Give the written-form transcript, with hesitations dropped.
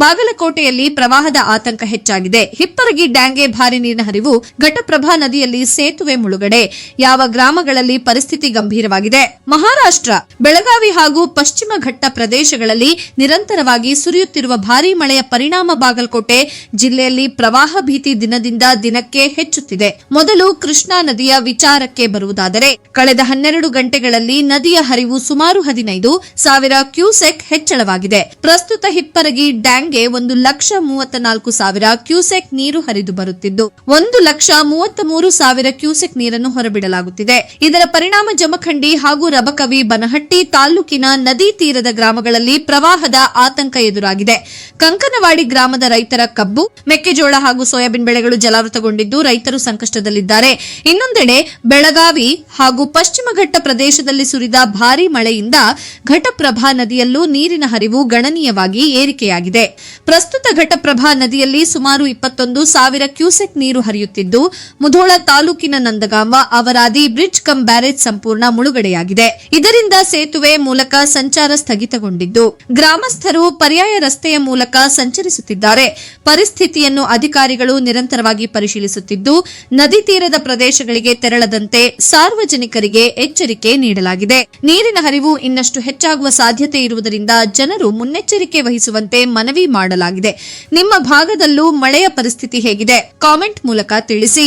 ಬಾಗಲಕೋಟೆಯಲ್ಲಿ ಪ್ರವಾಹದ ಆತಂಕ ಹೆಚ್ಚಾಗಿದೆ. ಹಿಪ್ಪರಗಿ ಡ್ಯಾಂಗೆ ಭಾರಿ ನೀರಿನ ಹರಿವು, ಘಟಪ್ರಭಾ ನದಿಯಲ್ಲಿ ಸೇತುವೆ ಮುಳುಗಡೆ. ಯಾವ ಗ್ರಾಮಗಳಲ್ಲಿ ಪರಿಸ್ಥಿತಿ ಗಂಭೀರವಾಗಿದೆ. ಮಹಾರಾಷ್ಟ್ರ ಬೆಳಗಾವಿ ಹಾಗೂ ಪಶ್ಚಿಮ ಘಟ್ಟ ಪ್ರದೇಶಗಳಲ್ಲಿ ನಿರಂತರವಾಗಿ ಸುರಿಯುತ್ತಿರುವ ಭಾರೀ ಮಳೆಯ ಪರಿಣಾಮ ಬಾಗಲಕೋಟೆ ಜಿಲ್ಲೆಯಲ್ಲಿ ಪ್ರವಾಹ ಭೀತಿ ದಿನದಿಂದ ದಿನಕ್ಕೆ ಹೆಚ್ಚುತ್ತಿದೆ. ಮೊದಲು ಕೃಷ್ಣಾ ನದಿಯ ವಿಚಾರಕ್ಕೆ ಬರುವುದಾದರೆ, ಕಳೆದ 12 ಗಂಟೆಗಳಲ್ಲಿ ನದಿಯ ಹರಿವು ಸುಮಾರು 15,000 ಕ್ಯೂಸೆಕ್ ಹೆಚ್ಚಳವಾಗಿದೆ. ಪ್ರಸ್ತುತ ಹಿಪ್ಪರಗಿ ಡ್ಯಾಂಗೆ 1,34,000 ಕ್ಯೂಸೆಕ್ ನೀರು ಹರಿದು ಬರುತ್ತಿದ್ದು 1,33,000 ಕ್ಯೂಸೆಕ್ ನೀರನ್ನು ಹೊರಬಿಡಲಾಗುತ್ತಿದೆ. ಇದರ ಪರಿಣಾಮ ಜಮಖಂಡಿ ಹಾಗೂ ರಬಕವಿ ಬನಹಟ್ಟಿ ತಾಲೂಕಿನ ನದಿ ತೀರದ ಗ್ರಾಮಗಳಲ್ಲಿ ಪ್ರವಾಹದ ಆತಂಕ ಎದುರಾಗಿದೆ. ಕಂಕನವಾಡಿ ಗ್ರಾಮದ ರೈತರ ಕಬ್ಬು, ಮೆಕ್ಕೆಜೋಳ ಹಾಗೂ ಸೋಯಾಬೀನ್ ಬೆಳೆಗಳು ಜಲಾವೃತಗೊಂಡಿದ್ದು ರೈತರು ಸಂಕಷ್ಟದಲ್ಲಿದ್ದಾರೆ. ಇನ್ನೊಂದೆಡೆ ಬೆಳಗಾವಿ ಹಾಗೂ ಪಶ್ಚಿಮ ಘಟ್ಟ ಪ್ರದೇಶದಲ್ಲಿ ಸುರಿದ ಭಾರೀ ಮಳೆಯಿಂದ ಘಟಪ್ರಭಾ ನದಿಯಲ್ಲೂ ನೀರಿನ ಹರಿವು ಗಣನೀಯವಾಗಿ ಏರಿಕೆಯಾಗಿದೆ. ಪ್ರಸ್ತುತ ಘಟಪ್ರಭಾ ನದಿಯಲ್ಲಿ ಸುಮಾರು 21,000 ಕ್ಯೂಸೆಕ್ ನೀರು ಹರಿಯುತ್ತಿದ್ದು ಮುಧೋಳ ತಾಲೂಕಿನ Nandgaon Avaradi bridge come barrage ಸಂಪೂರ್ಣ ಮುಳುಗಡೆಯಾಗಿದೆ. ಇದರಿಂದ ಸೇತುವೆ ಮೂಲಕ ಸಂಚಾರ ಸ್ಥಗಿತಗೊಂಡಿದ್ದು ಗ್ರಾಮಸ್ಥರು ಪರ್ಯಾಯ ರಸ್ತೆಯ ಮೂಲಕ ಸಂಚರಿಸುತ್ತಿದ್ದಾರೆ. ಪರಿಸ್ಥಿತಿಯನ್ನು ಅಧಿಕಾರಿಗಳು ನಿರಂತರವಾಗಿ ಪರಿಶೀಲಿಸುತ್ತಿದ್ದು ನದಿ ತೀರದ ಪ್ರದೇಶಗಳಿಗೆ ತೆರಳದಂತೆ ಸಾರ್ವಜನಿಕರಿಗೆ ಎಚ್ಚರಿಕೆ ನೀಡಲಾಗಿದೆ. ನೀರಿನ ಹರಿವು ಇನ್ನಷ್ಟು ಹೆಚ್ಚಾಗುವ ಸಾಧ್ಯತೆ ಇರುವುದರಿಂದ ಜನರು ಮುನ್ನೆಚ್ಚರಿಕೆ ವಹಿಸುವಂತೆ ಮನವಿ ಮಾಡಲಾಗಿದೆ. ನಿಮ್ಮ ಭಾಗದಲ್ಲೂ ಮಳೆಯ ಪರಿಸ್ಥಿತಿ ಹೇಗಿದೆ? ಕಾಮೆಂಟ್ ಮೂಲಕ ತಿಳಿಸಿ.